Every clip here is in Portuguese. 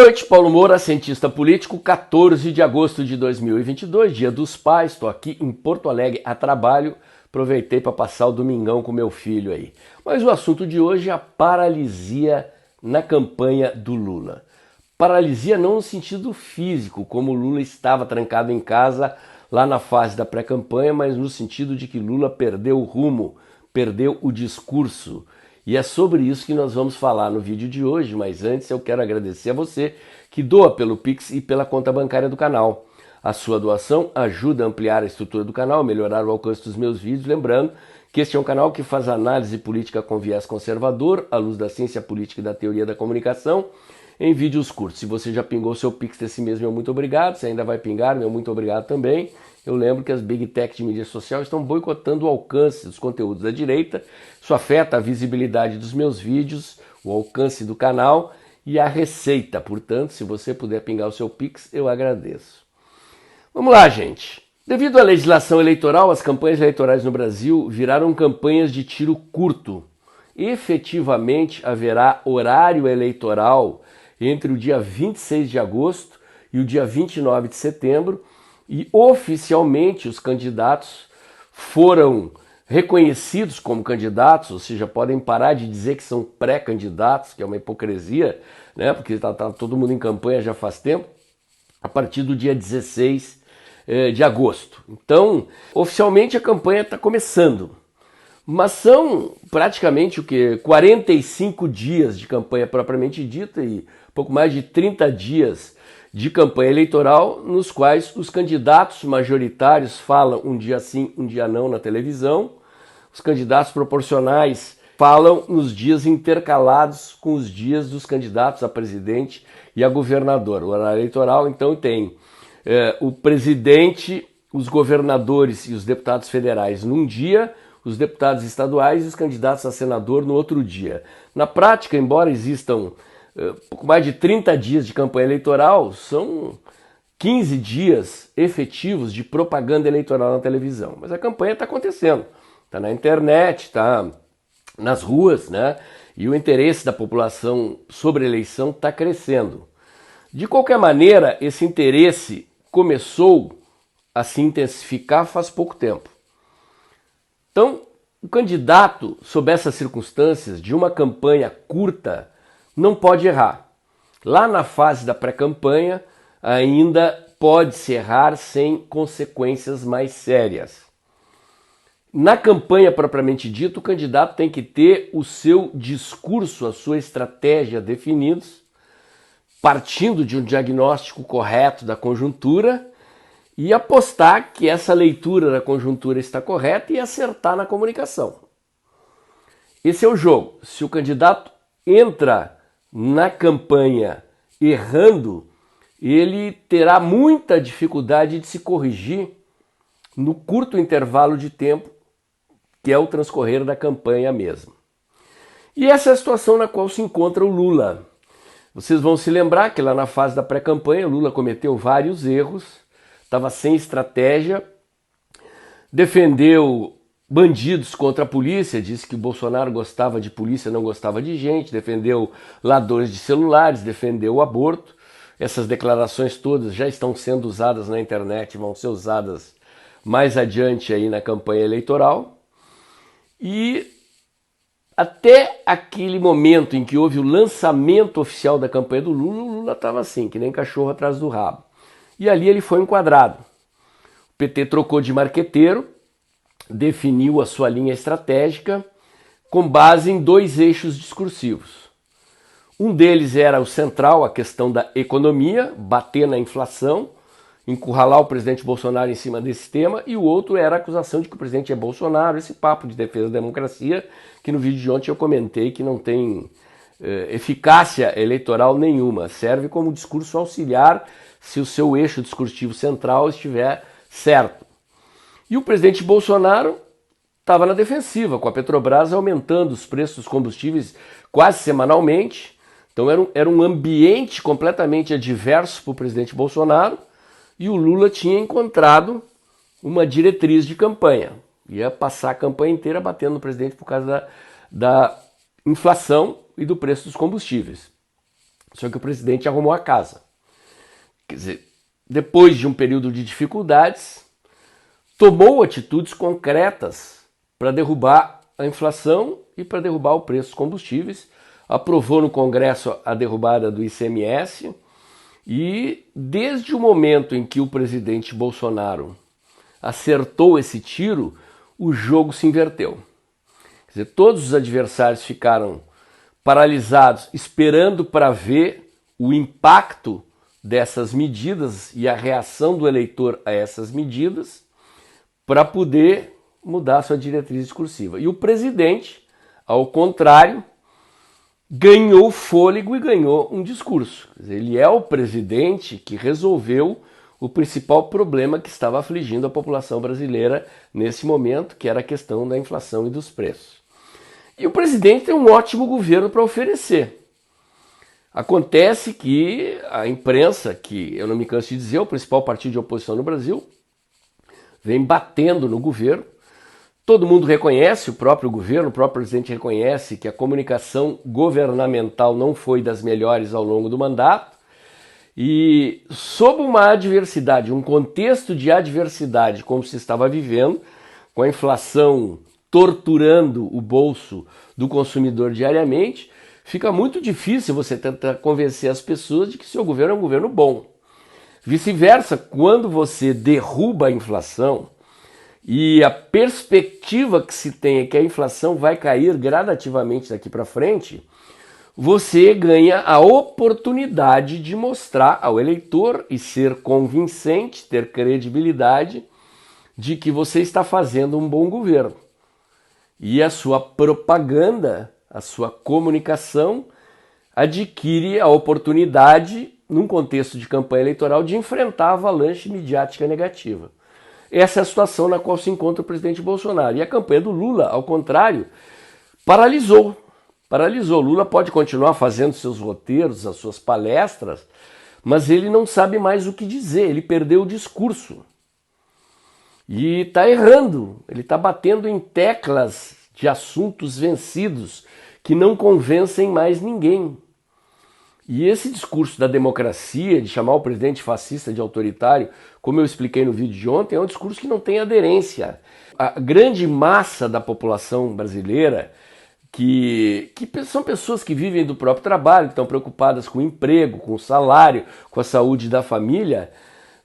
noite, Paulo Moura, cientista político, 14 de agosto de 2022, dia dos pais, estou aqui em Porto Alegre a trabalho, aproveitei para passar o domingão com meu filho aí. Mas o assunto de hoje é a paralisia na campanha do Lula. Paralisia não no sentido físico, como o Lula estava trancado em casa lá na fase da pré-campanha, mas no sentido de que Lula perdeu o rumo, perdeu o discurso. E é sobre isso que nós vamos falar no vídeo de hoje, mas antes eu quero agradecer a você que doa pelo Pix e pela conta bancária do canal. A sua doação ajuda a ampliar a estrutura do canal, melhorar o alcance dos meus vídeos, lembrando que este é um canal que faz análise política com viés conservador, à luz da ciência política e da teoria da comunicação, em vídeos curtos. Se você já pingou seu Pix desse mês, meu muito obrigado. Se ainda vai pingar, meu muito obrigado também. Eu lembro que as Big Tech de mídia social estão boicotando o alcance dos conteúdos da direita. Isso afeta a visibilidade dos meus vídeos, o alcance do canal e a receita. Portanto, se você puder pingar o seu Pix, eu agradeço. Vamos lá, gente. Devido à legislação eleitoral, as campanhas eleitorais no Brasil viraram campanhas de tiro curto. Efetivamente, haverá horário eleitoral entre o dia 26 de agosto e o dia 29 de setembro, e oficialmente os candidatos foram reconhecidos como candidatos, ou seja, podem parar de dizer que são pré-candidatos, que é uma hipocrisia, né? Porque tá todo mundo em campanha já faz tempo, a partir do dia 16 de agosto. Então, oficialmente a campanha está começando, mas são praticamente 45 dias de campanha propriamente dita e pouco mais de 30 dias de campanha eleitoral, nos quais os candidatos majoritários falam um dia sim, um dia não na televisão. Os candidatos proporcionais falam nos dias intercalados com os dias dos candidatos a presidente e a governador. O horário eleitoral, então, tem o presidente, os governadores e os deputados federais num dia, os deputados estaduais e os candidatos a senador no outro dia. Na prática, embora existam pouco mais de 30 dias de campanha eleitoral, são 15 dias efetivos de propaganda eleitoral na televisão. Mas a campanha está acontecendo, está na internet, está nas ruas, né? E o interesse da população sobre a eleição está crescendo. De qualquer maneira, esse interesse começou a se intensificar faz pouco tempo. Então, o candidato, sob essas circunstâncias de uma campanha curta, não pode errar. Lá na fase da pré-campanha, ainda pode-se errar sem consequências mais sérias. Na campanha propriamente dita, o candidato tem que ter o seu discurso, a sua estratégia definidos, partindo de um diagnóstico correto da conjuntura e apostar que essa leitura da conjuntura está correta e acertar na comunicação. Esse é o jogo. Se o candidato entra na campanha errando, ele terá muita dificuldade de se corrigir no curto intervalo de tempo que é o transcorrer da campanha mesmo. E essa é a situação na qual se encontra o Lula. Vocês vão se lembrar que lá na fase da pré-campanha o Lula cometeu vários erros, estava sem estratégia, defendeu bandidos contra a polícia, disse que o Bolsonaro gostava de polícia, não gostava de gente, defendeu ladrões de celulares, defendeu o aborto. Essas declarações todas já estão sendo usadas na internet, vão ser usadas mais adiante aí na campanha eleitoral. E até aquele momento em que houve o lançamento oficial da campanha do Lula, o Lula estava assim, que nem cachorro atrás do rabo. E ali ele foi enquadrado. O PT trocou de marqueteiro, definiu a sua linha estratégica com base em dois eixos discursivos. Um deles era o central, a questão da economia, bater na inflação, encurralar o presidente Bolsonaro em cima desse tema, e o outro era a acusação de que o presidente é Bolsonaro, esse papo de defesa da democracia, que no vídeo de ontem eu comentei que não tem eficácia eleitoral nenhuma, serve como discurso auxiliar se o seu eixo discursivo central estiver certo. E o presidente Bolsonaro estava na defensiva, com a Petrobras aumentando os preços dos combustíveis quase semanalmente. Então era um ambiente completamente adverso para o presidente Bolsonaro, e o Lula tinha encontrado uma diretriz de campanha. Ia passar a campanha inteira batendo no presidente por causa da inflação e do preço dos combustíveis. Só que o presidente arrumou a casa. Quer dizer, depois de um período de dificuldades, tomou atitudes concretas para derrubar a inflação e para derrubar o preço dos combustíveis, aprovou no Congresso a derrubada do ICMS e desde o momento em que o presidente Bolsonaro acertou esse tiro, o jogo se inverteu. Quer dizer, todos os adversários ficaram paralisados, esperando para ver o impacto dessas medidas e a reação do eleitor a essas medidas para poder mudar sua diretriz discursiva. E o presidente, ao contrário, ganhou fôlego e ganhou um discurso. Quer dizer, ele é o presidente que resolveu o principal problema que estava afligindo a população brasileira nesse momento, que era a questão da inflação e dos preços. E o presidente tem um ótimo governo para oferecer. Acontece que a imprensa, que eu não me canso de dizer, é o principal partido de oposição no Brasil, vem batendo no governo. Todo mundo reconhece, o próprio governo, o próprio presidente reconhece que a comunicação governamental não foi das melhores ao longo do mandato. E sob uma adversidade, um contexto de adversidade como se estava vivendo, com a inflação torturando o bolso do consumidor diariamente, fica muito difícil você tentar convencer as pessoas de que seu governo é um governo bom. Vice-versa, quando você derruba a inflação e a perspectiva que se tem é que a inflação vai cair gradativamente daqui para frente, você ganha a oportunidade de mostrar ao eleitor e ser convincente, ter credibilidade de que você está fazendo um bom governo. E a sua propaganda, a sua comunicação adquire a oportunidade, num contexto de campanha eleitoral, de enfrentar a avalanche midiática negativa. Essa é a situação na qual se encontra o presidente Bolsonaro. E a campanha do Lula, ao contrário, paralisou. Lula pode continuar fazendo seus roteiros, as suas palestras, mas ele não sabe mais o que dizer, ele perdeu o discurso. E está errando, ele está batendo em teclas de assuntos vencidos que não convencem mais ninguém. E esse discurso da democracia, de chamar o presidente fascista de autoritário, como eu expliquei no vídeo de ontem, é um discurso que não tem aderência. A grande massa da população brasileira, que são pessoas que vivem do próprio trabalho, que estão preocupadas com o emprego, com o salário, com a saúde da família,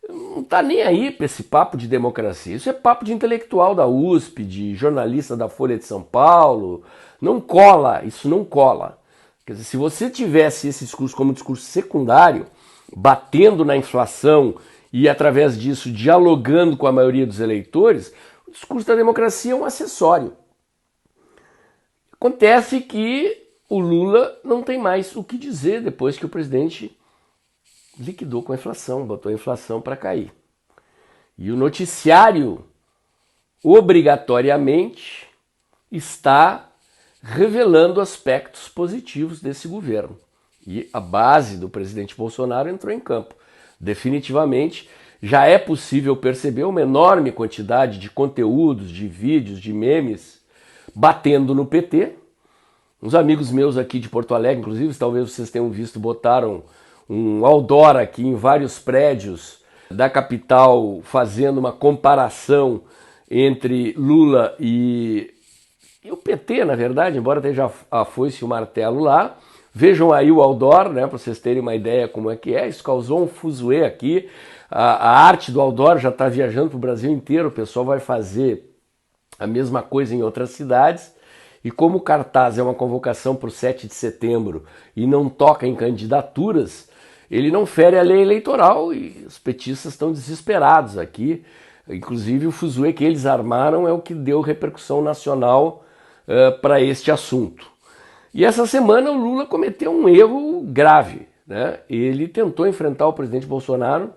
não está nem aí para esse papo de democracia. Isso é papo de intelectual da USP, de jornalista da Folha de São Paulo. Não cola, isso não cola. Quer dizer, se você tivesse esse discurso como um discurso secundário, batendo na inflação e através disso dialogando com a maioria dos eleitores, o discurso da democracia é um acessório. Acontece que o Lula não tem mais o que dizer depois que o presidente liquidou com a inflação, botou a inflação para cair. E o noticiário, obrigatoriamente, está revelando aspectos positivos desse governo. E a base do presidente Bolsonaro entrou em campo. Definitivamente, já é possível perceber uma enorme quantidade de conteúdos, de vídeos, de memes, batendo no PT. Uns amigos meus aqui de Porto Alegre, inclusive, talvez vocês tenham visto, botaram um outdoor aqui em vários prédios da capital, fazendo uma comparação entre Lula e o PT, na verdade, embora esteja a foice e o martelo lá. Vejam aí o outdoor, né, para vocês terem uma ideia como é que é. Isso causou um fuzuê aqui. A arte do outdoor já está viajando para o Brasil inteiro, o pessoal vai fazer a mesma coisa em outras cidades. E como o cartaz é uma convocação para o 7 de setembro e não toca em candidaturas, ele não fere a lei eleitoral e os petistas estão desesperados aqui. Inclusive o fuzuê que eles armaram é o que deu repercussão nacional para este assunto. E essa semana o Lula cometeu um erro grave, né? Ele tentou enfrentar o presidente Bolsonaro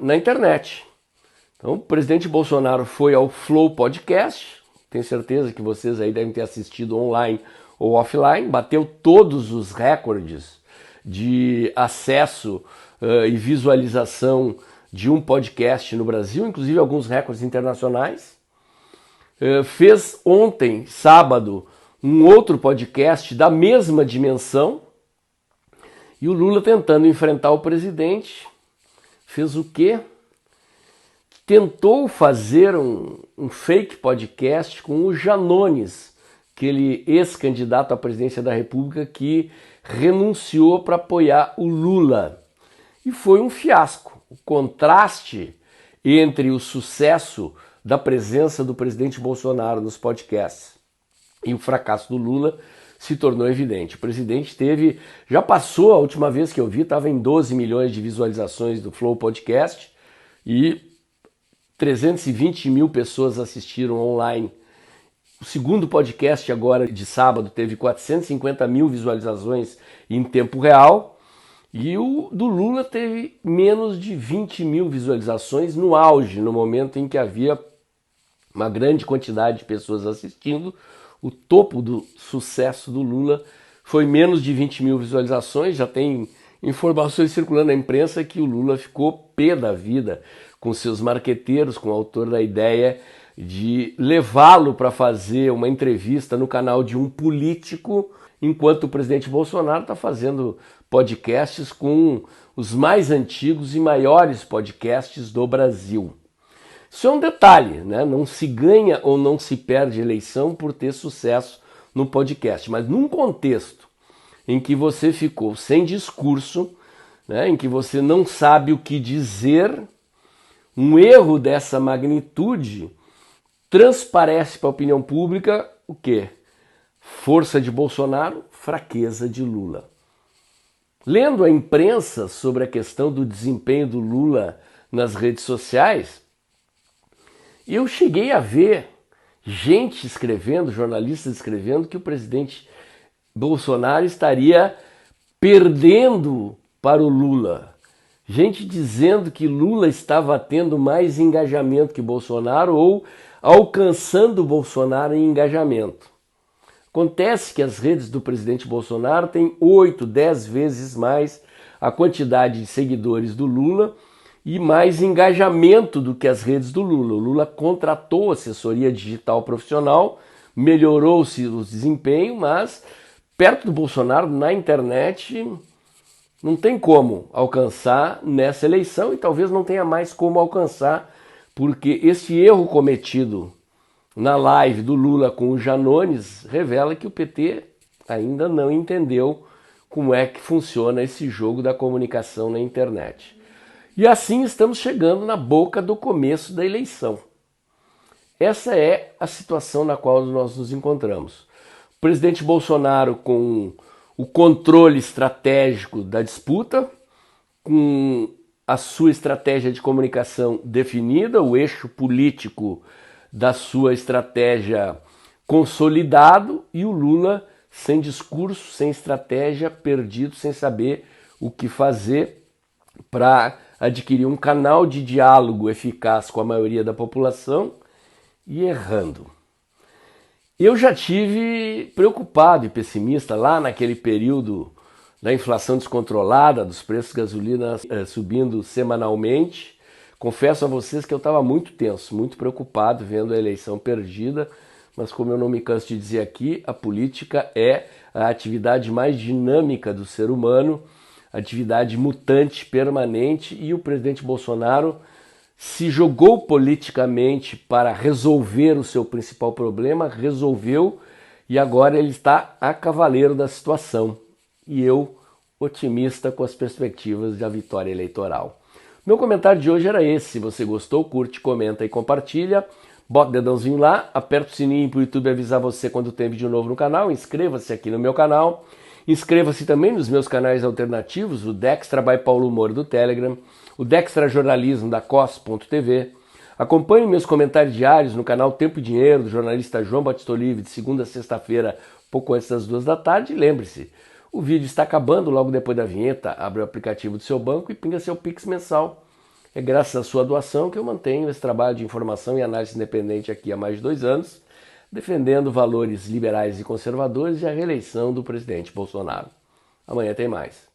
na internet. Então o presidente Bolsonaro foi ao Flow Podcast, tenho certeza que vocês aí devem ter assistido online ou offline, bateu todos os recordes de acesso e visualização de um podcast no Brasil, inclusive alguns recordes internacionais. Fez ontem, sábado, um outro podcast da mesma dimensão E o Lula, tentando enfrentar o presidente, fez o quê? Tentou fazer um fake podcast com o Janones, aquele ex-candidato à presidência da República que renunciou para apoiar o Lula. E foi um fiasco. O contraste entre o sucesso da presença do presidente Bolsonaro nos podcasts e o fracasso do Lula se tornou evidente. O presidente já passou, a última vez que eu vi, estava em 12 milhões de visualizações do Flow Podcast e 320 mil pessoas assistiram online. O segundo podcast agora de sábado teve 450 mil visualizações em tempo real e o do Lula teve menos de 20 mil visualizações no auge, no momento em que havia uma grande quantidade de pessoas assistindo. O topo do sucesso do Lula foi menos de 20 mil visualizações. Já tem informações circulando na imprensa que o Lula ficou pé da vida com seus marqueteiros, com o autor da ideia de levá-lo para fazer uma entrevista no canal de um político, enquanto o presidente Bolsonaro está fazendo podcasts com os mais antigos e maiores podcasts do Brasil. Isso é um detalhe, né? Não se ganha ou não se perde eleição por ter sucesso no podcast, mas num contexto em que você ficou sem discurso, né? Em que você não sabe o que dizer, um erro dessa magnitude transparece para a opinião pública o quê? Força de Bolsonaro, fraqueza de Lula. Lendo a imprensa sobre a questão do desempenho do Lula nas redes sociais, eu cheguei a ver gente escrevendo, jornalistas escrevendo, que o presidente Bolsonaro estaria perdendo para o Lula. Gente dizendo que Lula estava tendo mais engajamento que Bolsonaro ou alcançando Bolsonaro em engajamento. Acontece que as redes do presidente Bolsonaro têm 8, 10 vezes mais a quantidade de seguidores do Lula e mais engajamento do que as redes do Lula. O Lula contratou assessoria digital profissional, melhorou-se o desempenho, mas perto do Bolsonaro, na internet, não tem como alcançar nessa eleição e talvez não tenha mais como alcançar, porque esse erro cometido na live do Lula com o Janones revela que o PT ainda não entendeu como é que funciona esse jogo da comunicação na internet. E assim estamos chegando na boca do começo da eleição. Essa é a situação na qual nós nos encontramos. O presidente Bolsonaro com o controle estratégico da disputa, com a sua estratégia de comunicação definida, o eixo político da sua estratégia consolidado, e o Lula sem discurso, sem estratégia, perdido, sem saber o que fazer para adquirir um canal de diálogo eficaz com a maioria da população e errando. Eu já tive preocupado e pessimista lá naquele período da inflação descontrolada, dos preços de gasolina subindo semanalmente. Confesso a vocês que eu estava muito tenso, muito preocupado vendo a eleição perdida, mas como eu não me canso de dizer aqui, a política é a atividade mais dinâmica do ser humano, atividade mutante, permanente, e o presidente Bolsonaro se jogou politicamente para resolver o seu principal problema, resolveu, e agora ele está a cavaleiro da situação. E eu, otimista com as perspectivas da vitória eleitoral. Meu comentário de hoje era esse. Se você gostou, curte, comenta e compartilha. Bota o dedãozinho lá, aperta o sininho para o YouTube avisar você quando tem vídeo novo no canal. Inscreva-se aqui no meu canal. Inscreva-se também nos meus canais alternativos, o Dextra by Paulo Moro do Telegram, o Dextra Jornalismo da COS.tv. Acompanhe meus comentários diários no canal Tempo e Dinheiro, do jornalista João Batista Olive, de segunda a sexta-feira, pouco antes das 2 da tarde. E lembre-se, o vídeo está acabando logo depois da vinheta. Abre o aplicativo do seu banco e pinga seu Pix mensal. É graças à sua doação que eu mantenho esse trabalho de informação e análise independente aqui há mais de 2 anos, defendendo valores liberais e conservadores e a reeleição do presidente Bolsonaro. Amanhã tem mais.